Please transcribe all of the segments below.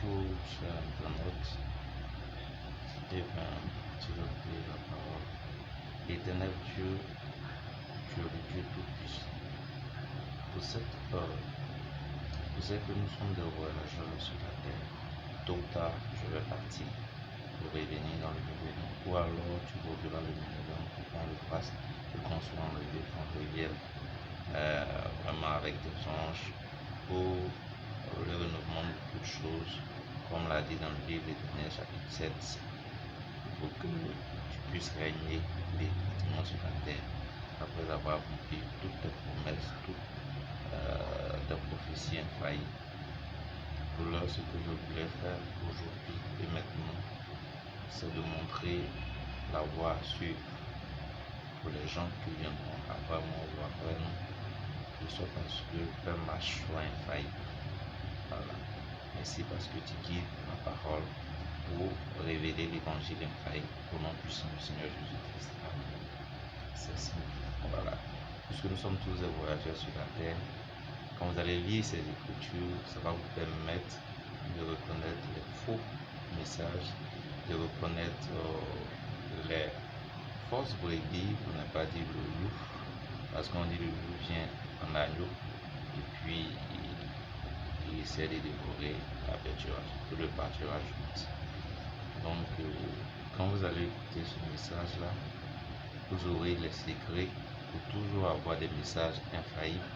Bonjour, chers internautes. Eh bien, je vais prier la parole. Éternel Dieu, tu es le Dieu tout-puissant. Pour cette heure, vous savez que nous sommes des voyageurs sur la terre. Tôt ou tard, je vais partir pour revenir dans le millénaire. Ou alors, tu reviendras le millénaire pour qu'on le fasse et qu'on soit enlevé, qu'on revienne vraiment avec des anges pour le renouvellement de toutes choses, comme l'a dit dans le livre d'Éternel chapitre 7, pour que tu puisses régner définitivement sur la terre, après avoir accompli toutes tes promesses, toutes tes prophéties infaillibles. Pour l'heure, ce que je voulais faire aujourd'hui et maintenant, c'est de montrer la voie à suivre pour les gens qui viendront après moi ou après nous, de sorte à ce que leur marche soit infaillible. Voilà. Merci parce que tu guides ma parole pour révéler l'évangile infaillible au nom puissant du Seigneur Jésus-Christ. Amen. C'est ça. Voilà. Puisque nous sommes tous des voyageurs sur la terre, quand vous allez lire ces écritures, ça va vous permettre de reconnaître les faux messages, de reconnaître les fausses brebis, pour ne pas dire le loup, parce qu'on dit le loup vient en agneau et puis il essaie de dévorer la pâturage, le pâturage. Donc, quand vous allez écouter ce message-là, vous aurez les secrets pour toujours avoir des messages infaillibles,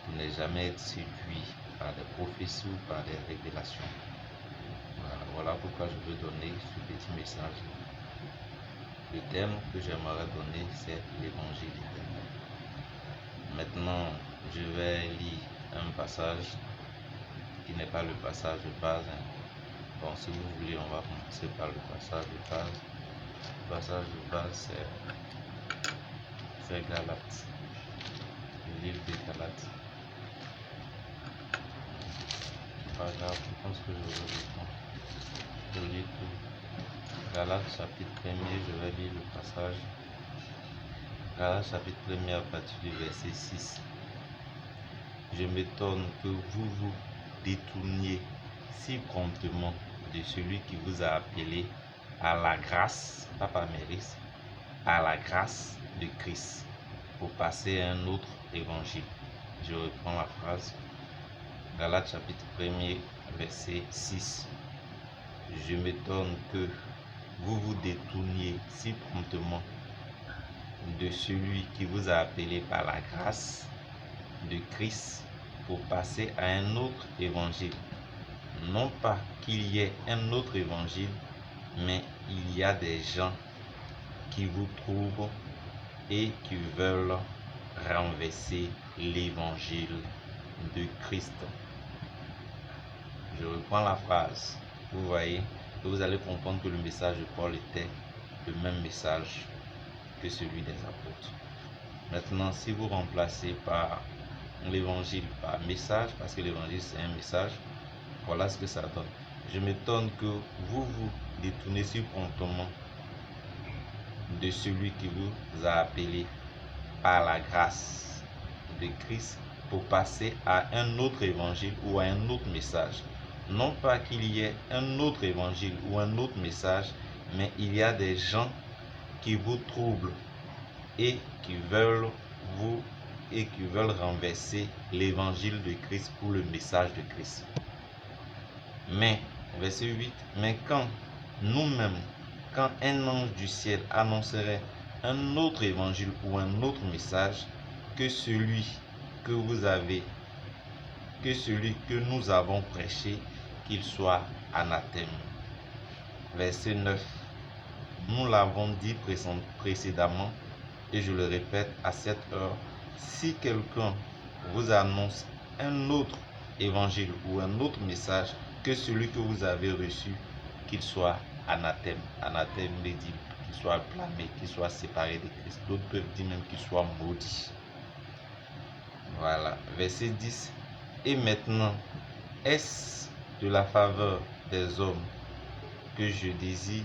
pour ne jamais être séduit par des prophéties ou par des révélations. Voilà pourquoi je veux donner ce petit message. Le thème que j'aimerais donner, c'est l'évangile éternel. Maintenant, je vais lire un passage qui n'est pas le passage de base. Bon, si vous voulez, on va commencer par le passage de base. Le passage de base, c'est Galates. Le livre des Galates. Pas grave, je pense que je vais le temps. Je lis tout. Galates chapitre 1er, je vais lire le passage. Galates chapitre 1er à partir du verset 6. Je m'étonne que vous vous détourniez si promptement de celui qui vous a appelé à la grâce, pas par mérite, à la grâce de Christ, pour passer à un autre évangile. Je reprends la phrase. Galates chapitre 1er, verset 6. Je m'étonne que vous vous détourniez si promptement de celui qui vous a appelé par la grâce de Christ pour passer à un autre évangile. Non pas qu'il y ait un autre évangile, mais il y a des gens qui vous trouvent et qui veulent renverser l'évangile de Christ. Je reprends la phrase. Vous voyez, et vous allez comprendre que le message de Paul était le même message que celui des apôtres. Maintenant, si vous remplacez par l'évangile par message, parce que l'évangile c'est un message, voilà ce que ça donne. Je m'étonne que vous vous détournez si promptement de celui qui vous a appelé par la grâce de Christ pour passer à un autre évangile ou à un autre message. Non pas qu'il y ait un autre évangile ou un autre message, mais il y a des gens qui vous troublent et qui veulent renverser l'évangile de Christ pour le message de Christ. Mais, verset 8, mais quand nous-mêmes, quand un ange du ciel annoncerait un autre évangile ou un autre message que celui que nous avons prêché, qu'il soit anathème. Verset 9. Nous l'avons dit précédemment et je le répète à cette heure, si quelqu'un vous annonce un autre évangile ou un autre message que celui que vous avez reçu, qu'il soit anathème. Anathème veut dire qu'il soit blâmé, qu'il soit séparé de Christ. D'autres peuvent dire même qu'il soit maudit. Voilà, verset 10. Et maintenant, est-ce de la faveur des hommes que je désire?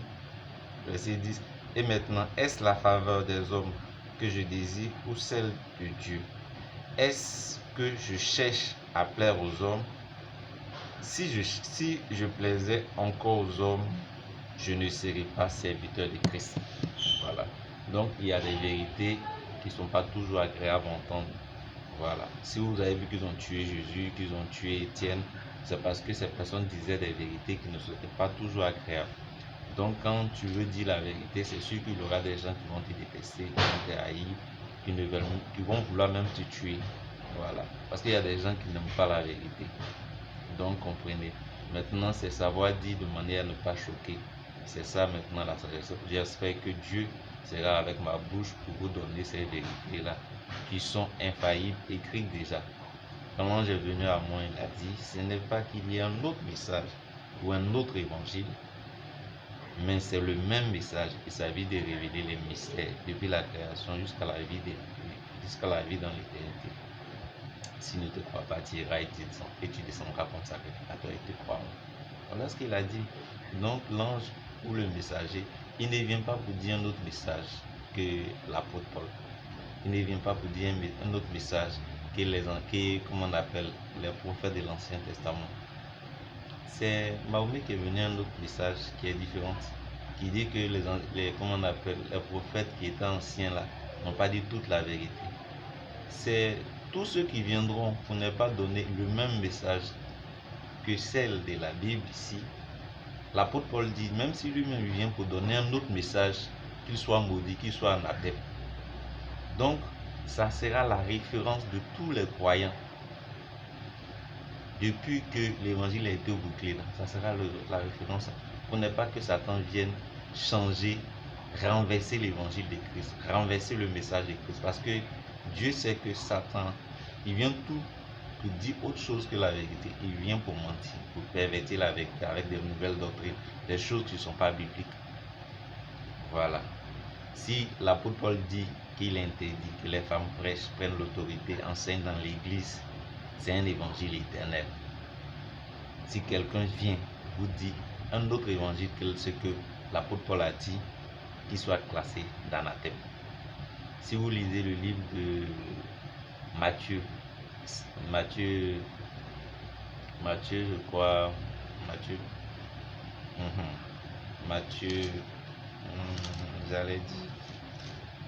Verset 10. Et maintenant, est-ce la faveur des hommes que je désire ou celle de Dieu? Est-ce que je cherche à plaire aux hommes? Si je plaisais encore aux hommes, je ne serais pas serviteur de Christ. Voilà. Donc, il y a des vérités qui ne sont pas toujours agréables à entendre. Voilà. Si vous avez vu qu'ils ont tué Jésus, qu'ils ont tué Étienne, c'est parce que ces personnes disaient des vérités qui ne seraient pas toujours agréables. Donc, quand tu veux dire la vérité, c'est sûr qu'il y aura des gens qui vont te détester, qui vont te haïr, qui vont vouloir même te tuer. Voilà. Parce qu'il y a des gens qui n'aiment pas la vérité. Donc, comprenez. Maintenant, c'est savoir dire de manière à ne pas choquer. C'est ça maintenant la sagesse. J'espère que Dieu sera avec ma bouche pour vous donner ces vérités-là qui sont infaillibles, écrites déjà. Quand l'ange est venu à moi, il a dit, ce n'est pas qu'il y ait un autre message ou un autre évangile, mais c'est le même message. Il s'agit de révéler les mystères depuis la création jusqu'à la vie dans l'éternité. S'il ne te croit pas, tu iras et tu descendras comme sacrificateur et te croiront. Voilà ce qu'il a dit. Donc l'ange ou le messager, il ne vient pas pour dire un autre message que l'apôtre Paul. Il ne vient pas pour dire un autre message que comment on appelle, les prophètes de l'Ancien Testament. C'est Mahomet qui est venu un autre message qui est différent, qui dit que les prophètes qui étaient anciens là n'ont pas dit toute la vérité. C'est tous ceux qui viendront pour ne pas donner le même message que celle de la Bible ici. L'apôtre Paul dit, même si lui-même vient pour donner un autre message, qu'il soit maudit, qu'il soit anathème. Donc, ça sera la référence de tous les croyants. Depuis que l'évangile a été bouclé, ça sera la référence. Pour ne pas que Satan vienne changer, renverser l'évangile de Christ, renverser le message de Christ. Parce que Dieu sait que Satan, il vient tout pour dire autre chose que la vérité. Il vient pour mentir, pour pervertir la vérité avec des nouvelles doctrines, des choses qui ne sont pas bibliques. Voilà. Si l'apôtre Paul dit qu'il interdit que les femmes prêches prennent l'autorité, enseignent dans l'église, c'est un évangile éternel. Si quelqu'un vient vous dire un autre évangile que ce que l'apôtre Paul a dit, qu'il soit classé d'anathème. Si vous lisez le livre de Matthieu, je crois, j'allais dire,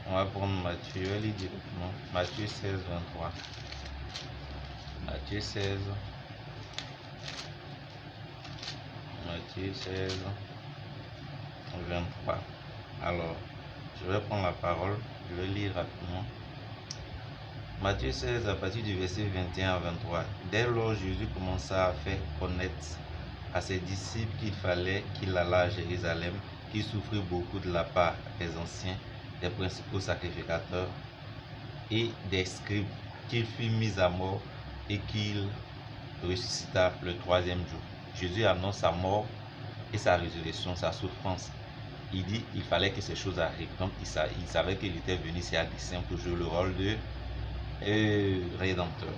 on va prendre Matthieu, je vais lire directement, Matthieu 16, 23. Matthieu 16, 23. Alors, je vais prendre la parole, je vais lire rapidement. Matthieu 16, à partir du verset 21 à 23. Dès lors, Jésus commença à faire connaître à ses disciples qu'il fallait qu'il allât à Jérusalem, qu'il souffrit beaucoup de la part des anciens, des principaux sacrificateurs et des scribes, qu'il fut mis à mort et qu'il ressuscita le troisième jour. Jésus annonce sa mort et sa résurrection, sa souffrance. Il dit qu'il fallait que ces choses arrivent. Donc il savait qu'il était venu ici à dessein pour jouer le rôle de rédempteur.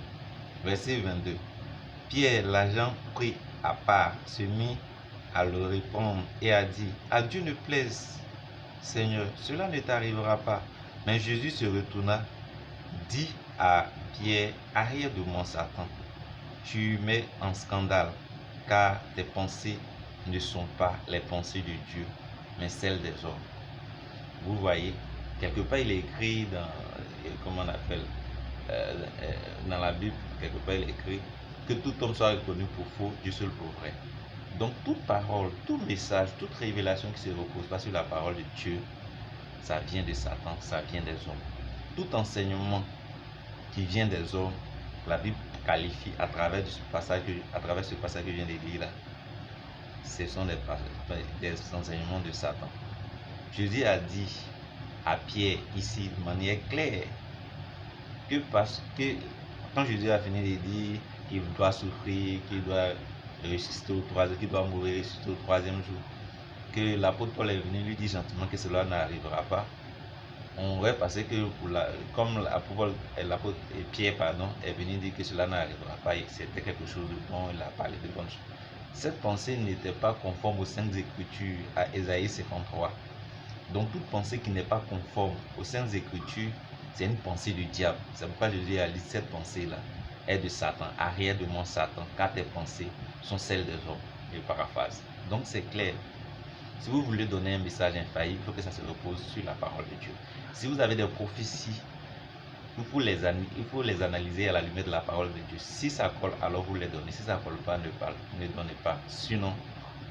Verset 22. Pierre, l'agent pris à part, se mit à le répondre et a dit, à Dieu ne plaise, Seigneur, cela ne t'arrivera pas. Mais Jésus se retourna, dit à Pierre, arrière de moi, Satan, tu mets en scandale, car tes pensées ne sont pas les pensées de Dieu, mais celles des hommes. Vous voyez, quelque part il est écrit dans, comment on appelle, dans la Bible, quelque part il est écrit que tout homme soit reconnu pour faux, Dieu seul pour vrai. Donc toute parole, tout message, toute révélation qui se repose pas sur la parole de Dieu, ça vient de Satan, ça vient des hommes. Tout enseignement qui vient des hommes, la Bible qualifie à travers ce passage que je viens de lire là, ce sont des enseignements de Satan. Jésus a dit à Pierre ici de manière claire que parce que quand Jésus a fini de dire qu'il doit souffrir, qu'il doit ressusciter au troisième, qu'il doit mourir, ressusciter au troisième jour, que l'apôtre Paul est venu lui dire gentiment que cela n'arrivera pas, on aurait pensé que comme l'apôtre Pierre est venu dire que cela n'arrivera pas, c'était quelque chose de bon, il a parlé de bonnes choses. Cette pensée n'était pas conforme aux Saintes Écritures, à Ésaïe 53. Donc toute pensée qui n'est pas conforme aux Saintes Écritures, c'est une pensée du diable. C'est pourquoi Jésus a dit cette pensée-là. est de Satan, arrière de mon Satan, car tes pensées sont celles des hommes. Je paraphrase. Donc c'est clair. Si vous voulez donner un message infaillible, il faut que ça se repose sur la parole de Dieu. Si vous avez des prophéties, il faut les analyser à la lumière de la parole de Dieu. Si ça colle, alors vous les donnez. Si ça ne colle pas, ne donnez pas. Sinon,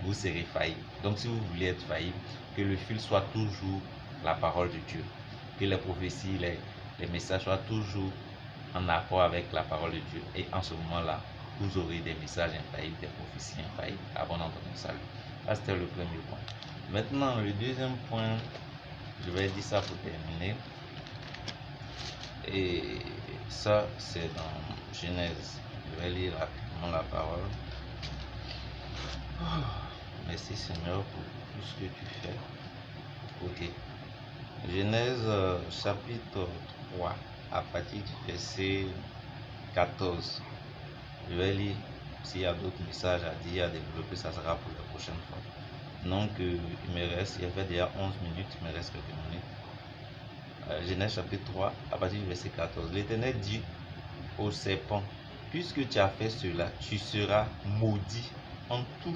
vous serez faillible. Donc si vous voulez être faillible, que le fil soit toujours la parole de Dieu. Que les prophéties, les messages soient toujours en accord avec la parole de Dieu. Et en ce moment-là, vous aurez des messages infaillibles, des prophéties infaillibles avant d'entendre le salut. Ça, c'était le premier point. Maintenant, le deuxième point, je vais dire ça pour terminer. Et ça, c'est dans Genèse. Je vais lire rapidement la parole. Merci Seigneur pour tout ce que tu fais. Ok. Genèse chapitre 3, à partir du verset 14. Je vais lire. S'il y a d'autres messages à dire, à développer, ça sera pour la prochaine fois. Donc, il me reste, il y avait déjà 11 minutes, il me reste quelques minutes. Genèse chapitre 3, à partir du verset 14. L'Éternel dit au serpent, puisque tu as fait cela, tu seras maudit en tout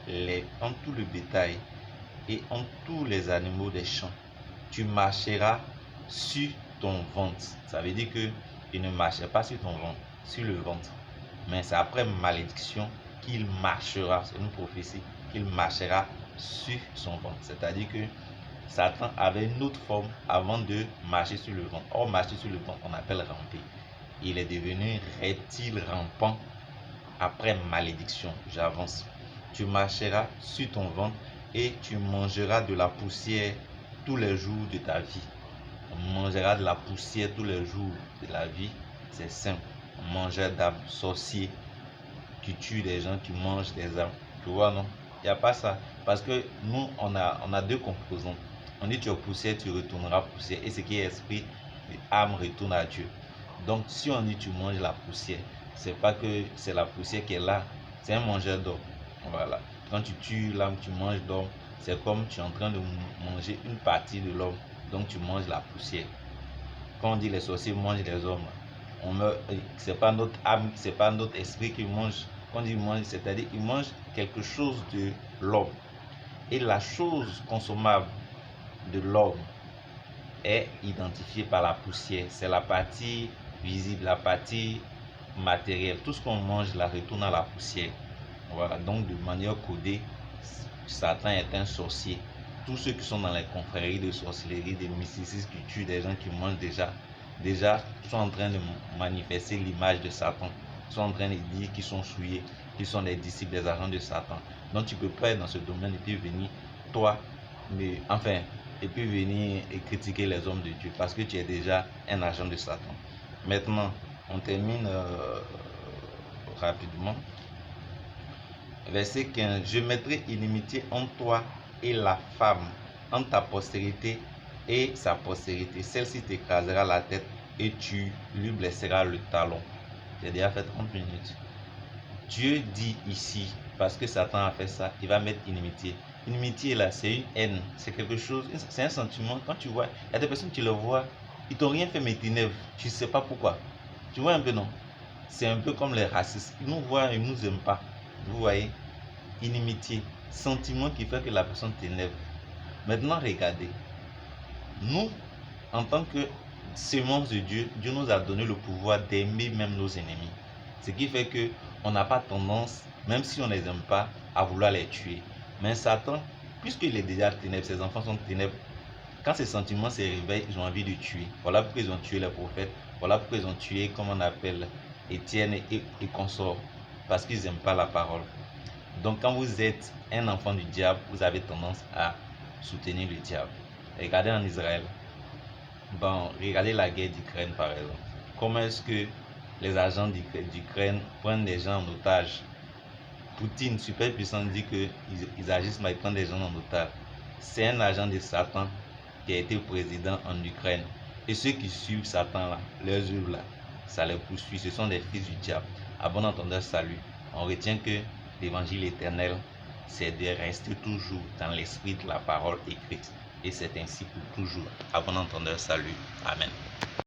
le bétail et en tous les animaux des champs. Tu marcheras sur ton ventre. Ça veut dire que il ne marchait pas sur ton ventre, sur le ventre. Mais c'est après malédiction qu'il marchera. C'est une prophétie qu'il marchera sur son ventre. C'est-à-dire que Satan avait une autre forme avant de marcher sur le ventre. Or, marcher sur le ventre, on appelle ramper. Il est devenu reptile rampant après malédiction. J'avance. Tu marcheras sur ton ventre et tu mangeras de la poussière tous les jours de ta vie. On mangera de la poussière tous les jours de la vie. C'est simple. On mangeait d'âmes, sorciers qui tuent des gens, qui mangent des âmes. Tu vois, non? Il n'y a pas ça. Parce que nous, on a deux composants. On dit tu es poussière, tu retourneras poussière. Et ce qui est esprit, l'âme retourne à Dieu. Donc, si on dit tu manges la poussière, c'est pas que c'est la poussière qui est là. C'est un mangeur d'homme. Voilà. Quand tu tues l'âme, tu manges d'homme. C'est comme tu es en train de manger une partie de l'homme. Donc, tu manges la poussière. Quand on dit les sorciers mangent les hommes, c'est pas notre âme, c'est pas notre esprit qui mange. Quand ils mangent, c'est-à-dire ils mangent quelque chose de l'homme. Et la chose consommable de l'homme est identifiée par la poussière. C'est la partie visible, la partie matérielle. Tout ce qu'on mange la retourne à la poussière. Voilà, donc de manière codée, Satan est un sorcier. Tous ceux qui sont dans les confréries de sorcellerie, des mysticismes qui tuent des gens qui mangent déjà sont en train de manifester l'image de Satan. Ils sont en train de dire qu'ils sont souillés, qu'ils sont des disciples, des agents de Satan. Donc tu peux pas être dans ce domaine et puis venir, toi, et puis venir et critiquer les hommes de Dieu parce que tu es déjà un agent de Satan. Maintenant, on termine rapidement. Verset 15. Je mettrai inimitié entre toi et la femme, entre ta postérité et sa postérité. Celle-ci t'écrasera la tête et tu lui blesseras le talon. J'ai déjà fait 30 minutes. Dieu dit ici, parce que Satan a fait ça, il va mettre inimitié. Inimitié là, c'est une haine, c'est quelque chose, c'est un sentiment. Quand tu vois, il y a des personnes, tu le vois, ils t'ont rien fait mais ils t'énervent. Tu ne sais pas pourquoi. Tu vois un peu, non? C'est un peu comme les racistes. Ils nous voient, ils ne nous aiment pas. Vous voyez? Inimitié, sentiment qui fait que la personne t'énerve. Maintenant, regardez. Nous, en tant que sémence de Dieu, Dieu nous a donné le pouvoir d'aimer même nos ennemis. Ce qui fait que on n'a pas tendance, même si on ne les aime pas, à vouloir les tuer. Mais Satan, puisqu'il est déjà ténèbres, ses enfants sont ténèbres, quand ces sentiments se réveillent, ils ont envie de tuer. Voilà pourquoi ils ont tué les prophètes. Voilà pourquoi ils ont tué, comme on appelle, Étienne et consorts. Parce qu'ils n'aiment pas la parole. Donc quand vous êtes un enfant du diable, vous avez tendance à soutenir le diable. Regardez en Israël. Bon, regardez la guerre d'Ukraine par exemple. Comment est-ce que les agents d'Ukraine prennent des gens en otage? Poutine, super puissant, dit qu'ils agissent mais ils prennent des gens en otage. C'est un agent de Satan qui a été président en Ukraine. Et ceux qui suivent Satan là, leurs œuvres là, ça les poursuit. Ce sont des fils du diable. À bon entendeur, salut. On retient que l'évangile éternel, c'est de rester toujours dans l'esprit de la parole écrite. Et c'est ainsi pour toujours. À bon entendeur, salut. Amen.